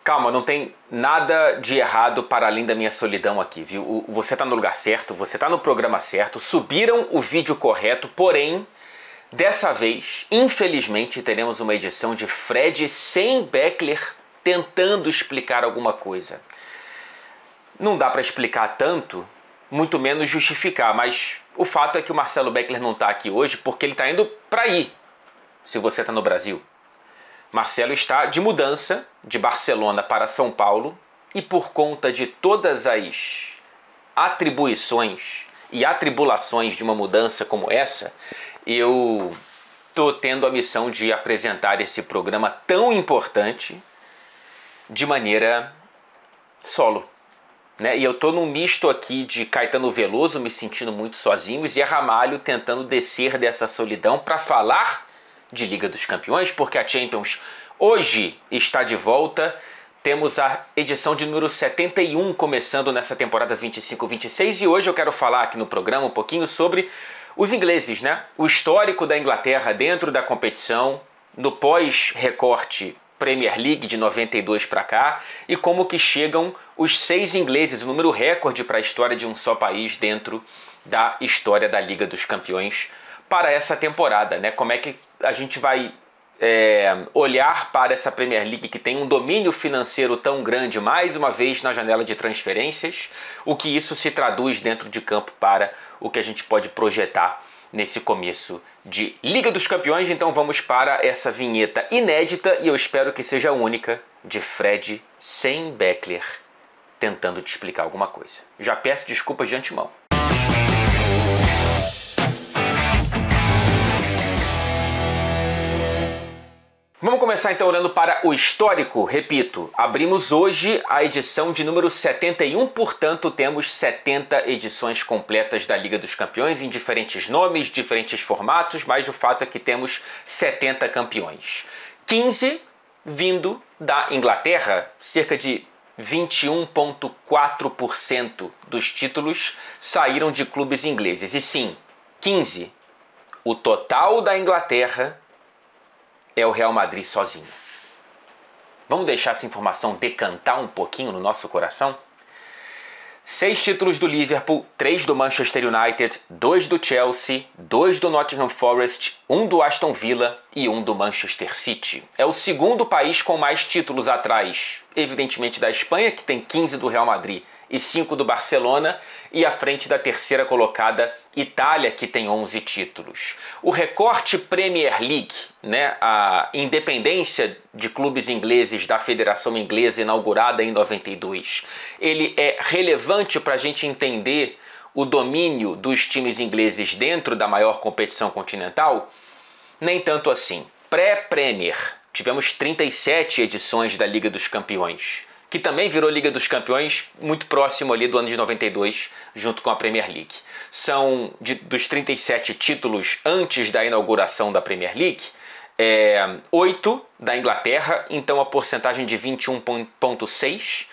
Calma, não tem nada de errado para além da minha solidão aqui, viu? Você tá no lugar certo, você tá no programa certo, subiram o vídeo correto, porém, dessa vez, infelizmente, teremos uma edição de Fred sem Beckler tentando explicar alguma coisa. Não dá para explicar tanto, muito menos justificar, mas o fato é que o Marcelo Beckler não tá aqui hoje porque ele tá indo para aí, se você tá no Brasil. Marcelo está de mudança de Barcelona para São Paulo e por conta de todas as atribuições e atribulações de uma mudança como essa, eu estou tendo a missão de apresentar esse programa tão importante de maneira solo. Né? E eu estou num misto aqui de Caetano Veloso me sentindo muito sozinho e Zé Ramalho tentando descer dessa solidão para falar de Liga dos Campeões, porque a Champions hoje está de volta. Temos a edição de número 71 começando nessa temporada 25-26 e hoje eu quero falar aqui no programa um pouquinho sobre os ingleses, né? O histórico da Inglaterra dentro da competição, no pós-recorte Premier League de 92 para cá e como que chegam os 6 ingleses, o número recorde para a história de um só país dentro da história da Liga dos Campeões para essa temporada, né? Como é que a gente vai olhar para essa Premier League que tem um domínio financeiro tão grande, mais uma vez na janela de transferências, o que isso se traduz dentro de campo para o que a gente pode projetar nesse começo de Liga dos Campeões. Então vamos para essa vinheta inédita e eu espero que seja a única de Fred sem Beckler tentando te explicar alguma coisa. Já peço desculpas de antemão. Vamos começar então olhando para o histórico. Repito, abrimos hoje a edição de número 71, portanto temos 70 edições completas da Liga dos Campeões em diferentes nomes, diferentes formatos, mas o fato é que temos 70 campeões. 15 vindo da Inglaterra, cerca de 21,4% dos títulos saíram de clubes ingleses. E sim, 15. O total da Inglaterra é o Real Madrid sozinho. Vamos deixar essa informação decantar um pouquinho no nosso coração? 6 títulos do Liverpool, 3 do Manchester United, 2 do Chelsea, 2 do Nottingham Forest, 1 do Aston Villa e 1 do Manchester City. É o segundo país com mais títulos atrás, evidentemente da Espanha, que tem 15 do Real Madrid e 5 do Barcelona, e à frente da terceira colocada Itália, que tem 11 títulos. O recorte Premier League, né, a independência de clubes ingleses da Federação Inglesa inaugurada em 92, ele é relevante para a gente entender o domínio dos times ingleses dentro da maior competição continental? Nem tanto assim. Pré-Premier, tivemos 37 edições da Liga dos Campeões, que também virou Liga dos Campeões muito próximo ali do ano de 92, junto com a Premier League. São dos 37 títulos antes da inauguração da Premier League, 8 da Inglaterra, então a porcentagem de 21,6%,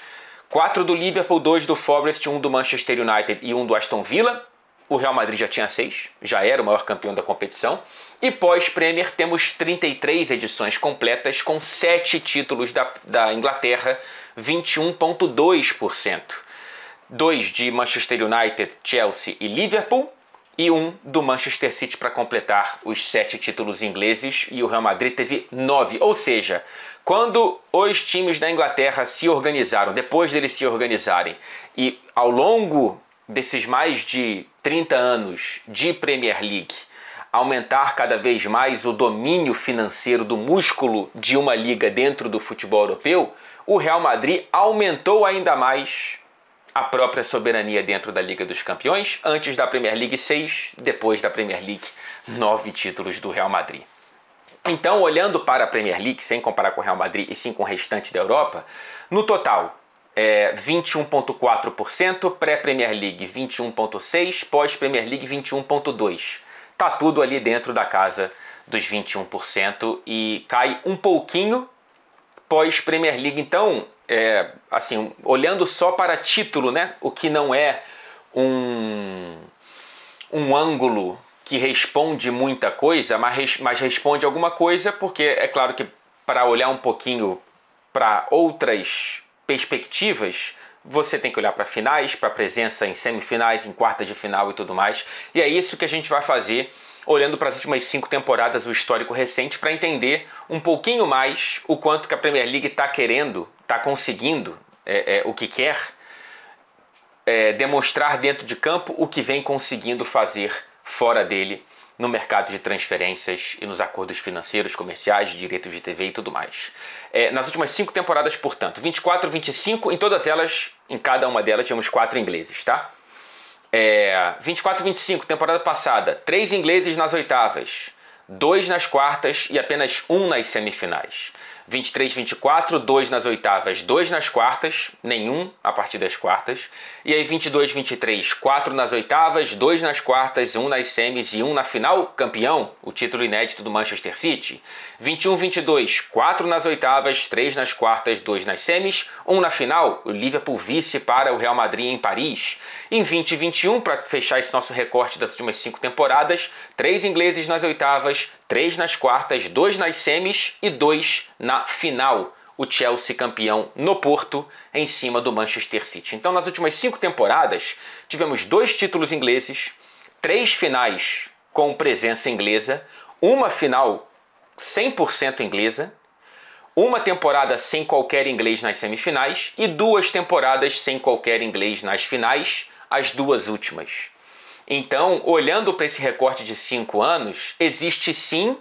4 do Liverpool, 2 do Forest, 1 do Manchester United e 1 do Aston Villa. O Real Madrid já tinha 6, já era o maior campeão da competição. E pós-Premier temos 33 edições completas com 7 títulos da Inglaterra, 21,2%. 2 de Manchester United, Chelsea e Liverpool e 1 do Manchester City para completar os 7 títulos ingleses, e o Real Madrid teve 9. Ou seja, quando os times da Inglaterra se organizaram, depois deles se organizarem e ao longo desses mais de 30 anos de Premier League aumentar cada vez mais o domínio financeiro do músculo de uma liga dentro do futebol europeu, o Real Madrid aumentou ainda mais a própria soberania dentro da Liga dos Campeões. Antes da Premier League 6, depois da Premier League 9 títulos do Real Madrid. Então, olhando para a Premier League, sem comparar com o Real Madrid e sim com o restante da Europa, no total 21,4%, pré-Premier League 21,6%, pós-Premier League 21,2%. Tá tudo ali dentro da casa dos 21% e cai um pouquinho pós-Premier League. Então, assim, olhando só para título, né, o que não é um ângulo que responde muita coisa, mas responde alguma coisa, porque é claro que para olhar um pouquinho para outras perspectivas, você tem que olhar para finais, para presença em semifinais, em quartas de final e tudo mais. E é isso que a gente vai fazer, olhando para as últimas 5 temporadas, o histórico recente, para entender um pouquinho mais o quanto que a Premier League está querendo, está conseguindo, o que quer, demonstrar dentro de campo, o que vem conseguindo fazer fora dele, no mercado de transferências e nos acordos financeiros, comerciais, de direitos de TV e tudo mais. Nas últimas 5 temporadas, portanto, 24, 25, em todas elas, em cada uma delas, tínhamos 4 ingleses, tá? 24, 25, temporada passada, 3 ingleses nas oitavas, 2 nas quartas e apenas 1 nas semifinais. 23, 24, 2 nas oitavas, 2 nas quartas, nenhum a partir das quartas. E aí 22, 23, 4 nas oitavas, 2 nas quartas, 1 nas semis e 1 na final, campeão, o título inédito do Manchester City. 21, 22, 4 nas oitavas, 3 nas quartas, 2 nas semis, 1 na final, o Liverpool vice para o Real Madrid em Paris. Em 20 21, para fechar esse nosso recorte das últimas 5 temporadas, 3 ingleses nas oitavas, 3 nas quartas, 2 nas semis e 2 na final. O Chelsea campeão no Porto, em cima do Manchester City. Então, nas últimas 5 temporadas, tivemos 2 títulos ingleses, 3 finais com presença inglesa, uma final 100% inglesa, uma temporada sem qualquer inglês nas semifinais e 2 temporadas sem qualquer inglês nas finais, as 2 últimas. Então, olhando para esse recorte de 5 anos, existe sim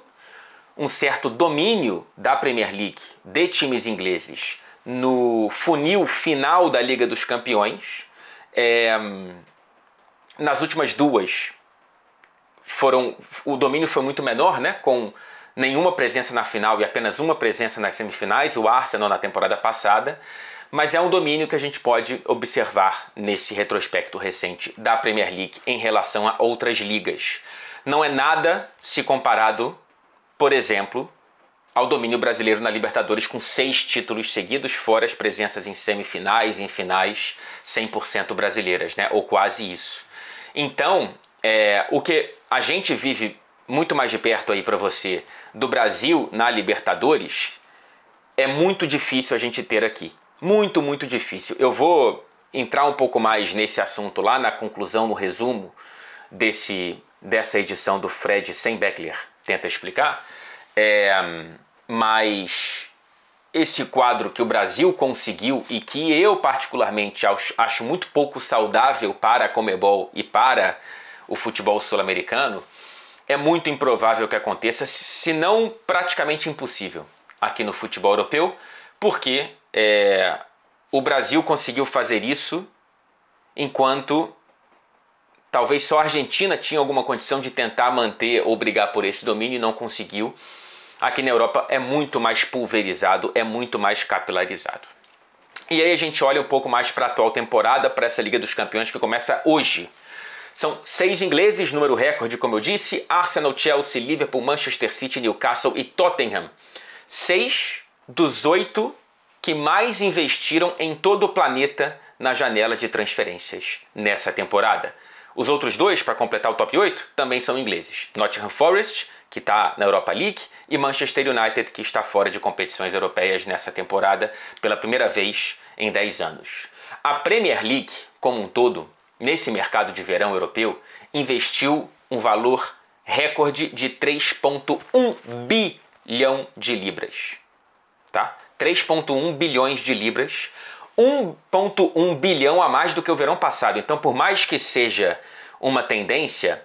um certo domínio da Premier League, de times ingleses, no funil final da Liga dos Campeões. Nas últimas 2, o domínio foi muito menor, né? Com nenhuma presença na final e apenas uma presença nas semifinais, o Arsenal na temporada passada. Mas é um domínio que a gente pode observar nesse retrospecto recente da Premier League em relação a outras ligas. Não é nada se comparado, por exemplo, ao domínio brasileiro na Libertadores, com 6 títulos seguidos, fora as presenças em semifinais, em finais 100% brasileiras, né? Ou quase isso. Então, o que a gente vive muito mais de perto aí para você do Brasil na Libertadores, é muito difícil a gente ter aqui. Muito, muito difícil. Eu vou entrar um pouco mais nesse assunto lá na conclusão, no resumo dessa edição do Fred Sennbeckler tenta explicar. Mas esse quadro que o Brasil conseguiu e que eu particularmente acho muito pouco saudável para a Conmebol e para o futebol sul-americano, é muito improvável que aconteça, se não praticamente impossível aqui no futebol europeu, porque o Brasil conseguiu fazer isso enquanto talvez só a Argentina tinha alguma condição de tentar manter ou brigar por esse domínio e não conseguiu. Aqui na Europa é muito mais pulverizado, é muito mais capilarizado. E aí a gente olha um pouco mais para a atual temporada, para essa Liga dos Campeões que começa hoje. São 6 ingleses, número recorde, como eu disse: Arsenal, Chelsea, Liverpool, Manchester City, Newcastle e Tottenham. 6 dos 8 que mais investiram em todo o planeta na janela de transferências nessa temporada. Os outros 2, para completar o top 8, também são ingleses. Nottingham Forest, que está na Europa League, e Manchester United, que está fora de competições europeias nessa temporada pela primeira vez em 10 anos. A Premier League, como um todo, nesse mercado de verão europeu, investiu um valor recorde de 3,1 bilhão de libras. Tá? 3,1 bilhões de libras, 1,1 bilhão a mais do que o verão passado. Então, por mais que seja uma tendência,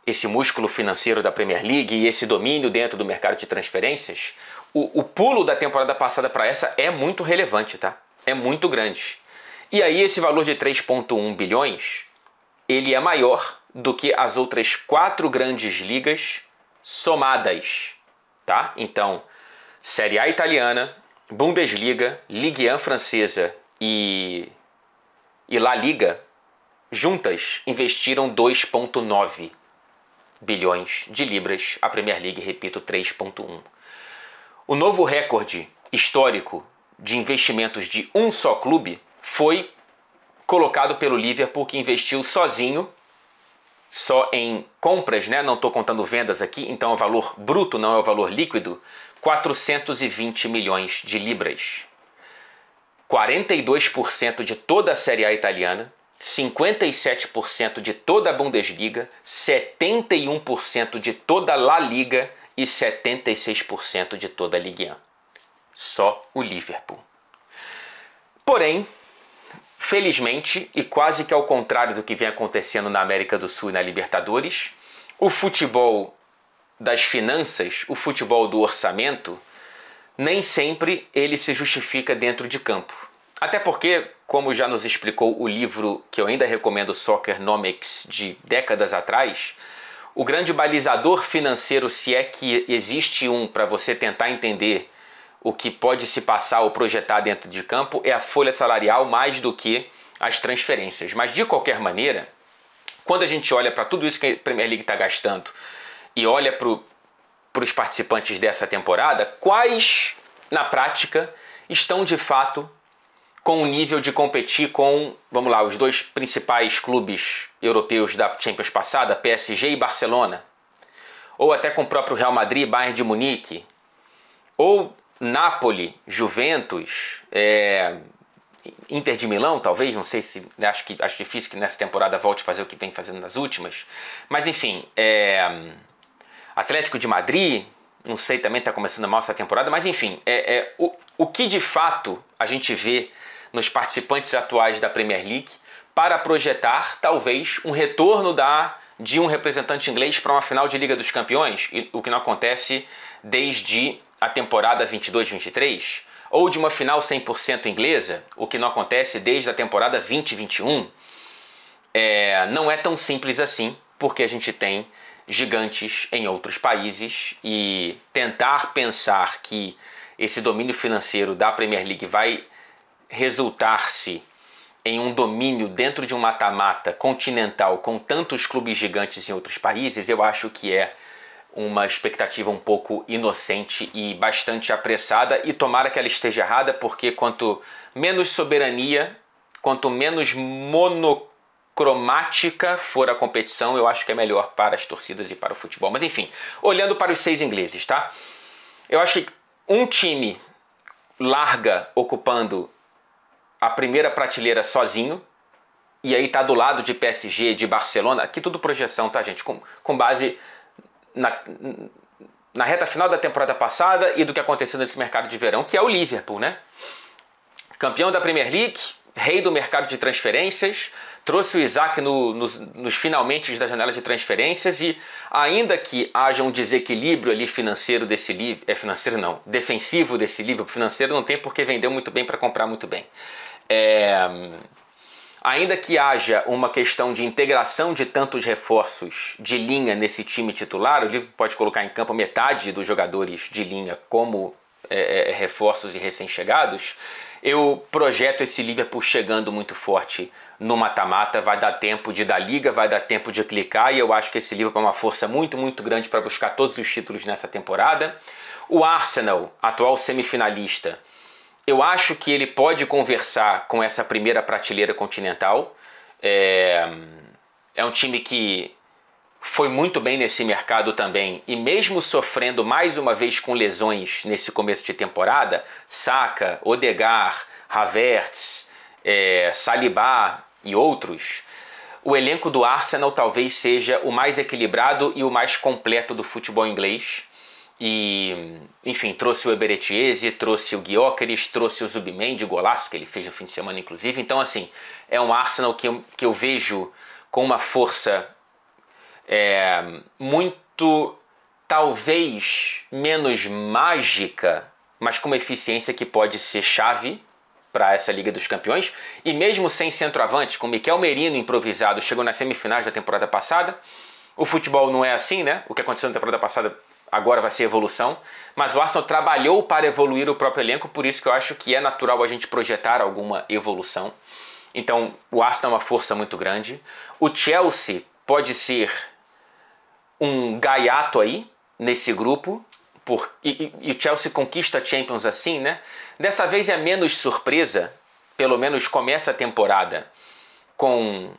esse músculo financeiro da Premier League e esse domínio dentro do mercado de transferências, o pulo da temporada passada para essa é muito relevante, tá? É muito grande. E aí esse valor de 3,1 bilhões, ele é maior do que as outras 4 grandes ligas somadas, tá? Então, Série A italiana, Bundesliga, Ligue 1 francesa e La Liga, juntas investiram 2,9 bilhões de libras. A Premier League, repito, 3,1. O novo recorde histórico de investimentos de um só clube foi colocado pelo Liverpool, que investiu sozinho, só em compras, né? Não estou contando vendas aqui, então é o valor bruto, não é o valor líquido, 420 milhões de libras. 42% de toda a Série A italiana, 57% de toda a Bundesliga, 71% de toda a La Liga e 76% de toda a Ligue 1. Só o Liverpool. Porém, felizmente, e quase que ao contrário do que vem acontecendo na América do Sul e na Libertadores, o futebol das finanças, o futebol do orçamento, nem sempre ele se justifica dentro de campo. Até porque, como já nos explicou o livro que eu ainda recomendo, Soccernomics, de décadas atrás, o grande balizador financeiro, se é que existe um para você tentar entender o que pode se passar ou projetar dentro de campo, é a folha salarial mais do que as transferências. Mas, de qualquer maneira, quando a gente olha para tudo isso que a Premier League está gastando e olha para os participantes dessa temporada, quais, na prática, estão de fato com o nível de competir com, vamos lá, os dois principais clubes europeus da Champions passada, PSG e Barcelona, ou até com o próprio Real Madrid, Bayern de Munique, ou Napoli, Juventus, Inter de Milão, talvez, não sei se, acho difícil que nessa temporada volte a fazer o que vem fazendo nas últimas, mas enfim, Atlético de Madrid, não sei, também está começando mal essa temporada, mas enfim, o que de fato a gente vê nos participantes atuais da Premier League para projetar, talvez, um retorno de um representante inglês para uma final de Liga dos Campeões, o que não acontece desde a temporada 22-23, ou de uma final 100% inglesa, o que não acontece desde a temporada 20-21, não é tão simples assim, porque a gente tem gigantes em outros países e tentar pensar que esse domínio financeiro da Premier League vai resultar-se em um domínio dentro de um mata-mata continental com tantos clubes gigantes em outros países, eu acho que é uma expectativa um pouco inocente e bastante apressada, e tomara que ela esteja errada, porque quanto menos soberania, quanto menos monocromática for a competição, eu acho que é melhor para as torcidas e para o futebol. Mas enfim, olhando para os 6 ingleses, tá? Eu acho que um time larga ocupando a primeira prateleira sozinho, e aí tá do lado de PSG, de Barcelona, aqui tudo projeção, tá, gente? Com base na reta final da temporada passada e do que aconteceu nesse mercado de verão, que é o Liverpool, né? Campeão da Premier League, rei do mercado de transferências, trouxe o Isaac nos finalmente da janela de transferências, e ainda que haja um desequilíbrio ali financeiro desse livro, financeiro não, defensivo desse livro, financeiro não tem porque vendeu muito bem para comprar muito bem. Ainda que haja uma questão de integração de tantos reforços de linha nesse time titular, o livro pode colocar em campo metade dos jogadores de linha como reforços e recém-chegados, eu projeto esse Liverpool chegando muito forte no mata-mata, vai dar tempo de dar liga, vai dar tempo de clicar, e eu acho que esse Liverpool é uma força muito, muito grande para buscar todos os títulos nessa temporada. O Arsenal, atual semifinalista, eu acho que ele pode conversar com essa primeira prateleira continental. É um time que foi muito bem nesse mercado também, e mesmo sofrendo mais uma vez com lesões nesse começo de temporada, Saka, Odegaard, Havertz, Saliba e outros, o elenco do Arsenal talvez seja o mais equilibrado e o mais completo do futebol inglês. E, enfim, trouxe o Eberechiese, trouxe o Gyökeres, trouxe o Zubimendi, golaço que ele fez no fim de semana, inclusive. Então, assim, é um Arsenal que eu vejo com uma força muito, talvez, menos mágica, mas com uma eficiência que pode ser chave para essa Liga dos Campeões. E mesmo sem centroavante, com Mikel Merino improvisado, chegou nas semifinais da temporada passada. O futebol não é assim, né? O que aconteceu na temporada passada agora vai ser evolução, mas o Arsenal trabalhou para evoluir o próprio elenco, por isso que eu acho que é natural a gente projetar alguma evolução. Então, o Arsenal é uma força muito grande. O Chelsea pode ser um gaiato aí, nesse grupo, e o Chelsea conquista a Champions assim, né? Dessa vez é menos surpresa, pelo menos começa a temporada com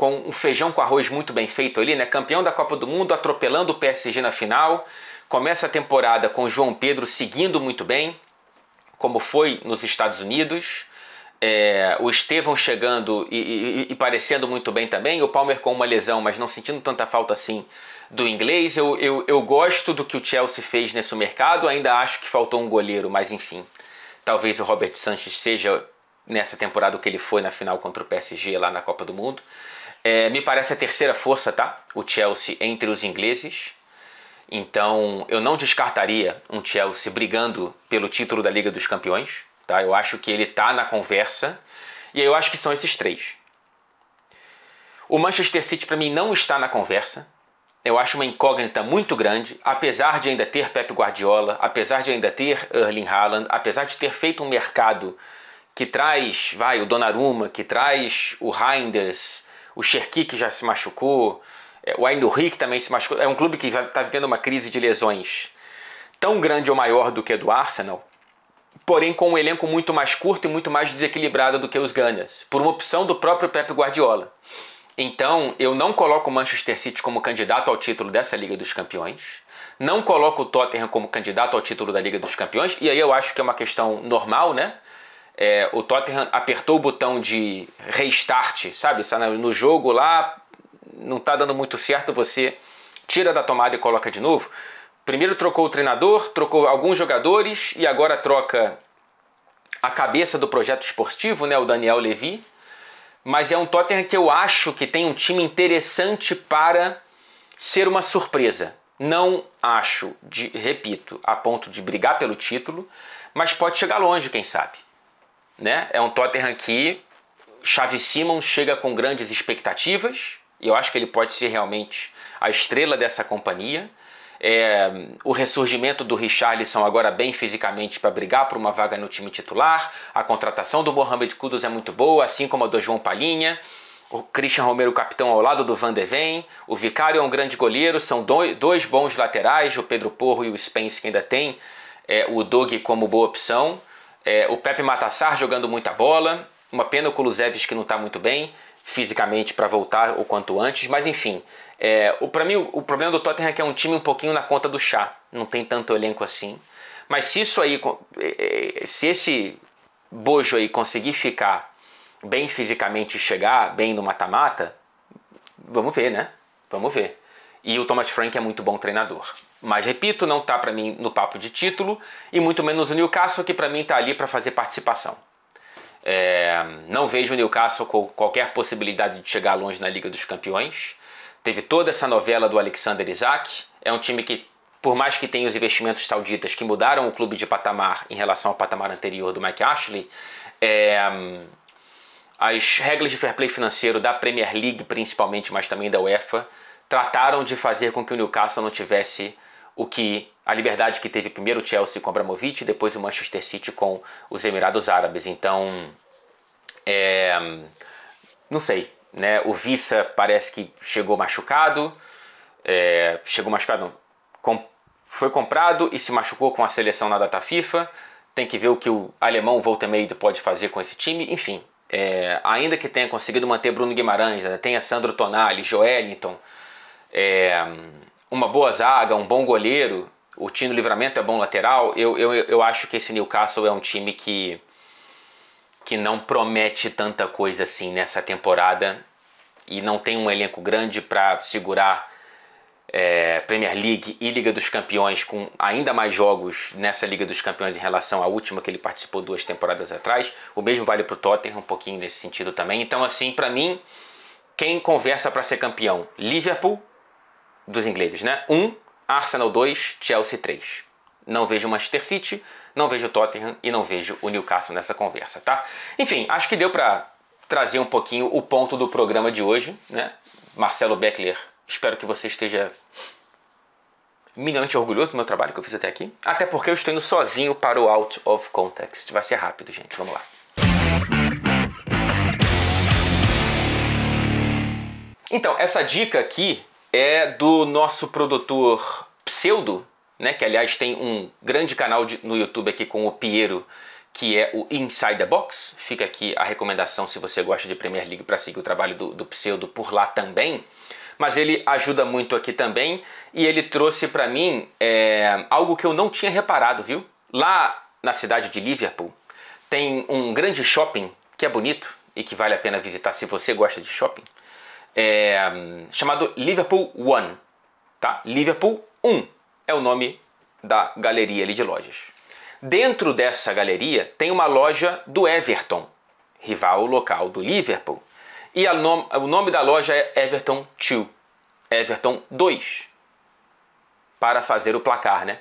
um feijão com arroz muito bem feito ali, né? Campeão da Copa do Mundo, atropelando o PSG na final. Começa a temporada com o João Pedro seguindo muito bem. como foi nos Estados Unidos. O Estevão chegando e parecendo muito bem também. O Palmer com uma lesão, mas não sentindo tanta falta assim do inglês. Eu gosto do que o Chelsea fez nesse mercado. Ainda acho que faltou um goleiro, mas enfim. Talvez o Robert Sanchez seja nessa temporada o que ele foi na final contra o PSG lá na Copa do Mundo. Me parece a terceira força, tá? O Chelsea entre os ingleses. Então eu não descartaria um Chelsea brigando pelo título da Liga dos Campeões. Tá? Eu acho que ele está na conversa. E eu acho que são esses três. O Manchester City para mim não está na conversa. Eu acho uma incógnita muito grande. Apesar de ainda ter Pep Guardiola, apesar de ainda ter Erling Haaland, apesar de ter feito um mercado que traz o Donnarumma, que traz o Reinders, o Cherki que já se machucou, o Aïnouri que também se machucou. É um clube que está vivendo uma crise de lesões tão grande ou maior do que a do Arsenal, porém com um elenco muito mais curto e muito mais desequilibrado do que os Gunners, por uma opção do próprio Pep Guardiola. Então eu não coloco o Manchester City como candidato ao título dessa Liga dos Campeões, não coloco o Tottenham como candidato ao título da Liga dos Campeões, e aí eu acho que é uma questão normal, né? O Tottenham apertou o botão de restart, sabe? No jogo lá, não está dando muito certo, você tira da tomada e coloca de novo. Primeiro trocou o treinador, trocou alguns jogadores e agora troca a cabeça do projeto esportivo, né? O Daniel Levy. Mas é um Tottenham que eu acho que tem um time interessante para ser uma surpresa. Não acho, repito, a ponto de brigar pelo título, mas pode chegar longe, quem sabe. Né? É um Tottenham que Xavi Simons chega com grandes expectativas, e eu acho que ele pode ser realmente a estrela dessa companhia. O ressurgimento do Richarlison agora bem fisicamente para brigar por uma vaga no time titular. A contratação do Mohamed Kudus é muito boa, assim como a do João Palhinha. O Christian Romero, capitão, ao lado do Van de Ven. O Vicário é um grande goleiro, são dois bons laterais, o Pedro Porro e o Spence, que ainda tem o Doug como boa opção. O Pepe Matassar jogando muita bola. Uma pena o Kulusevski que não está muito bem fisicamente para voltar o quanto antes, mas enfim. Para mim o problema do Tottenham é que é um time um pouquinho na conta do chá, não tem tanto elenco assim. Mas se isso aí, se esse bojo aí conseguir ficar bem fisicamente e chegar bem no mata-mata, vamos ver, né? Vamos ver. E o Thomas Frank é muito bom treinador. Mas repito, não está para mim no papo de título, e muito menos o Newcastle, que para mim está ali para fazer participação. Não vejo o Newcastle com qualquer possibilidade de chegar longe na Liga dos Campeões. Teve toda essa novela do Alexander Isak. É um time que, por mais que tenha os investimentos sauditas que mudaram o clube de patamar em relação ao patamar anterior do Mike Ashley, as regras de fair play financeiro da Premier League, principalmente, mas também da UEFA, trataram de fazer com que o Newcastle não tivesse a liberdade que teve primeiro o Chelsea com o Abramovich e depois o Manchester City com os Emirados Árabes. Então, não sei, né? O Vissa parece que chegou machucado, foi comprado e se machucou com a seleção na data FIFA. Tem que ver o que o alemão Woltemade pode fazer com esse time. Enfim, ainda que tenha conseguido manter Bruno Guimarães, né? Tenha Sandro Tonali, Joelinton, uma boa zaga, um bom goleiro, o Tino Livramento é bom lateral. Eu acho que esse Newcastle é um time que não promete tanta coisa assim nessa temporada e não tem um elenco grande para segurar Premier League e Liga dos Campeões, com ainda mais jogos nessa Liga dos Campeões em relação à última que ele participou 2 temporadas atrás. O mesmo vale para o Tottenham, um pouquinho nesse sentido também. Então, assim, para mim, quem conversa para ser campeão? Liverpool, dos ingleses, né? 1, Arsenal 2, Chelsea 3. Não vejo o Manchester City, não vejo o Tottenham e não vejo o Newcastle nessa conversa, tá? Enfim, acho que deu para trazer um pouquinho o ponto do programa de hoje, né? Marcelo Beckler, espero que você esteja minimamente orgulhoso do meu trabalho que eu fiz até aqui. Até porque eu estou indo sozinho para o Out of Context. Vai ser rápido, gente. Vamos lá. Então, essa dica aqui é do nosso produtor Pseudo, né, que aliás tem um grande canal no YouTube aqui com o Piero, que é o Inside the Box. Fica aqui a recomendação se você gosta de Premier League para seguir o trabalho do Pseudo por lá também. Mas ele ajuda muito aqui também e ele trouxe para mim algo que eu não tinha reparado, viu? Lá na cidade de Liverpool, tem um grande shopping que é bonito e que vale a pena visitar se você gosta de shopping, chamado Liverpool One, tá? Liverpool 1 é o nome da galeria ali de lojas. Dentro dessa galeria tem uma loja do Everton, rival local do Liverpool, e o nome da loja é Everton 2, Everton 2, para fazer o placar, né?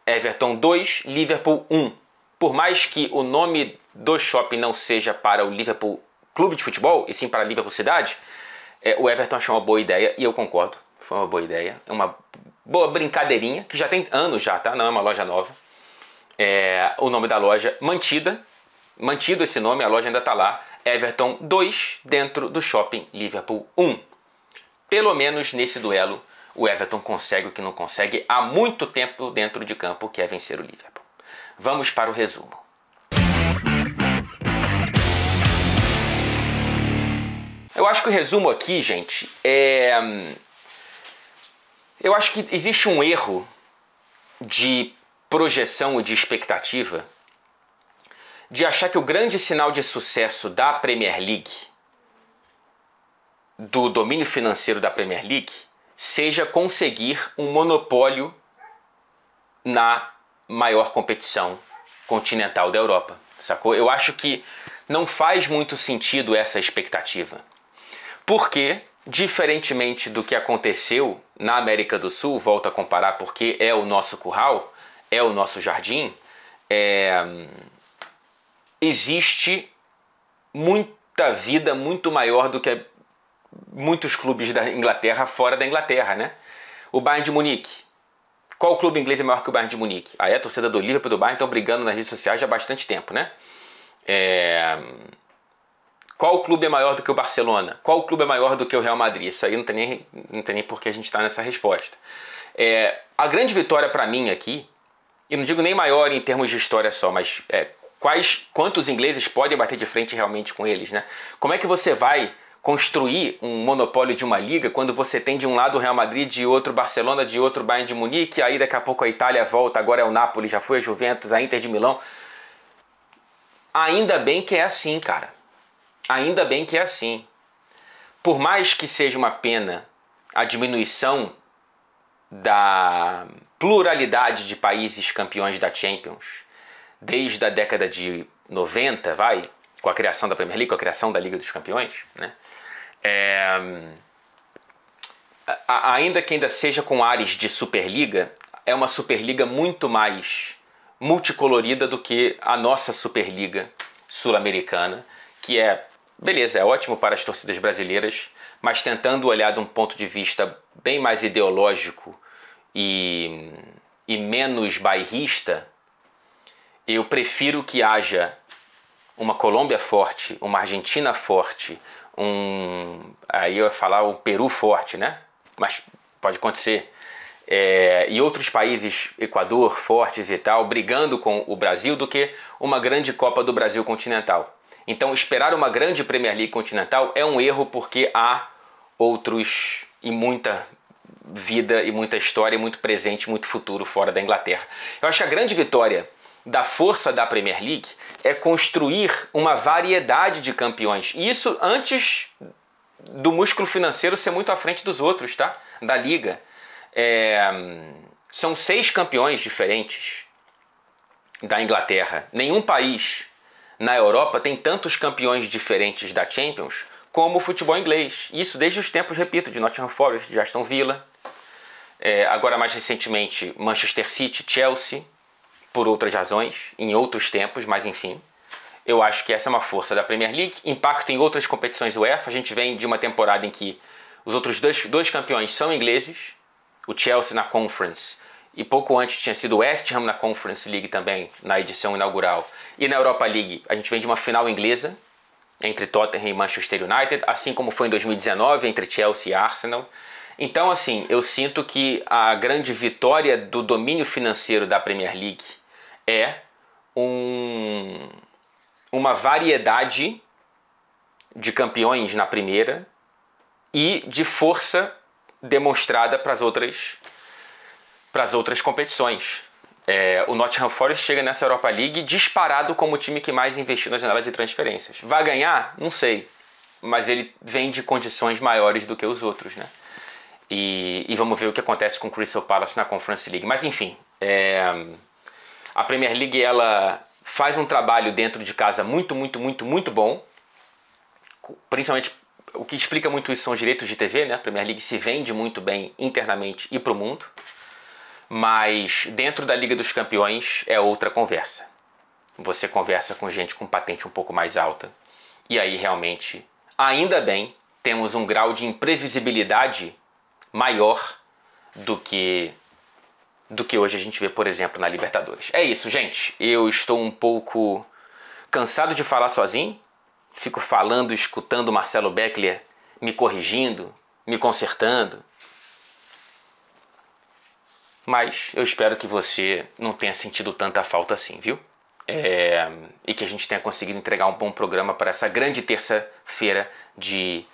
Everton 2, Liverpool 1. Por mais que o nome do shopping não seja para o Liverpool Clube de Futebol, e sim para a Liverpool Cidade, o Everton achou uma boa ideia, e eu concordo, foi uma boa ideia. É uma boa brincadeirinha, que já tem anos já, tá? Não é uma loja nova. O nome da loja mantido esse nome, a loja ainda está lá, Everton 2, dentro do shopping Liverpool 1. Pelo menos nesse duelo, o Everton consegue o que não consegue há muito tempo dentro de campo, que é vencer o Liverpool. Vamos para o resumo. Eu acho que o resumo aqui, gente, eu acho que existe um erro de projeção e de expectativa de achar que o grande sinal de sucesso da Premier League, do domínio financeiro da Premier League, seja conseguir um monopólio na maior competição continental da Europa, sacou? Eu acho que não faz muito sentido essa expectativa, porque, diferentemente do que aconteceu na América do Sul, volto a comparar porque é o nosso curral, é o nosso jardim, existe muita vida muito maior do que muitos clubes da Inglaterra fora da Inglaterra, né? O Bayern de Munique. Qual clube inglês é maior que o Bayern de Munique? A torcida do Liverpool e do Bayern estão brigando nas redes sociais já há bastante tempo, né? Qual clube é maior do que o Barcelona? Qual clube é maior do que o Real Madrid? Isso aí não tem nem por que a gente está nessa resposta. A grande vitória para mim aqui, e não digo nem maior em termos de história só, mas quantos ingleses podem bater de frente realmente com eles, né? Como é que você vai construir um monopólio de uma liga quando você tem de um lado o Real Madrid, de outro Barcelona, de outro Bayern de Munique, aí daqui a pouco a Itália volta, agora é o Napoli, já foi a Juventus, a Inter de Milão. Ainda bem que é assim, cara. Ainda bem que é assim. Por mais que seja uma pena a diminuição da pluralidade de países campeões da Champions, desde a década de 90, com a criação da Premier League, com a criação da Liga dos Campeões, né? Ainda que ainda seja com ares de Superliga, é uma Superliga muito mais multicolorida do que a nossa Superliga sul-americana, que beleza, é ótimo para as torcidas brasileiras, mas tentando olhar de um ponto de vista bem mais ideológico e menos bairrista, eu prefiro que haja uma Colômbia forte, uma Argentina forte, aí eu ia falar o Peru forte, né? Mas pode acontecer. E outros países, Equador, fortes e tal, brigando com o Brasil, do que uma grande Copa do Brasil continental. Então, esperar uma grande Premier League continental é um erro, porque há outros e muita vida e muita história, e muito presente, muito futuro fora da Inglaterra. Eu acho que a grande vitória da força da Premier League é construir uma variedade de campeões. E isso antes do músculo financeiro ser muito à frente dos outros, tá? Da Liga. São 6 campeões diferentes da Inglaterra. Nenhum país na Europa tem tantos campeões diferentes da Champions como o futebol inglês. Isso desde os tempos, repito, de Nottingham Forest, de Aston Villa. Agora mais recentemente Manchester City, Chelsea, por outras razões, em outros tempos, mas enfim. Eu acho que essa é uma força da Premier League. Impacto em outras competições UEFA. A gente vem de uma temporada em que os outros dois campeões são ingleses. O Chelsea na Conference, e pouco antes tinha sido o West Ham na Conference League também, na edição inaugural. E na Europa League a gente vem de uma final inglesa entre Tottenham e Manchester United, assim como foi em 2019 entre Chelsea e Arsenal. Então, assim, eu sinto que a grande vitória do domínio financeiro da Premier League é uma variedade de campeões na primeira e de força demonstrada para as outras competições. O Nottingham Forest chega nessa Europa League disparado como o time que mais investiu na janela de transferências. Vai ganhar? Não sei. Mas ele vem de condições maiores do que os outros, né? E vamos ver o que acontece com o Crystal Palace na Conference League. Mas enfim, a Premier League ela faz um trabalho dentro de casa muito bom. Principalmente, o que explica muito isso são os direitos de TV, né? A Premier League se vende muito bem internamente e para o mundo. Mas dentro da Liga dos Campeões é outra conversa. Você conversa com gente com patente um pouco mais alta. E aí realmente, ainda bem, temos um grau de imprevisibilidade maior do que hoje a gente vê, por exemplo, na Libertadores. É isso, gente. Eu estou um pouco cansado de falar sozinho. Fico falando, escutando o Marcelo Beckler me corrigindo, me consertando. Mas eu espero que você não tenha sentido tanta falta assim, viu? E que a gente tenha conseguido entregar um bom programa para essa grande terça-feira de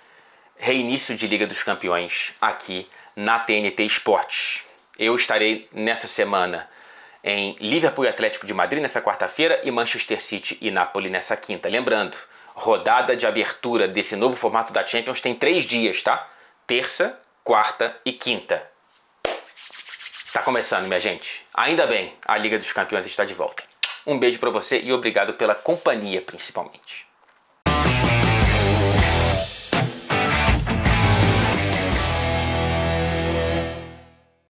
reinício de Liga dos Campeões aqui na TNT Esportes. Eu estarei nessa semana em Liverpool e Atlético de Madrid nessa quarta-feira e Manchester City e Napoli nessa quinta. Lembrando, rodada de abertura desse novo formato da Champions tem 3 dias, tá? Terça, quarta e quinta. Tá começando, minha gente. Ainda bem, a Liga dos Campeões está de volta. Um beijo pra você e obrigado pela companhia, principalmente.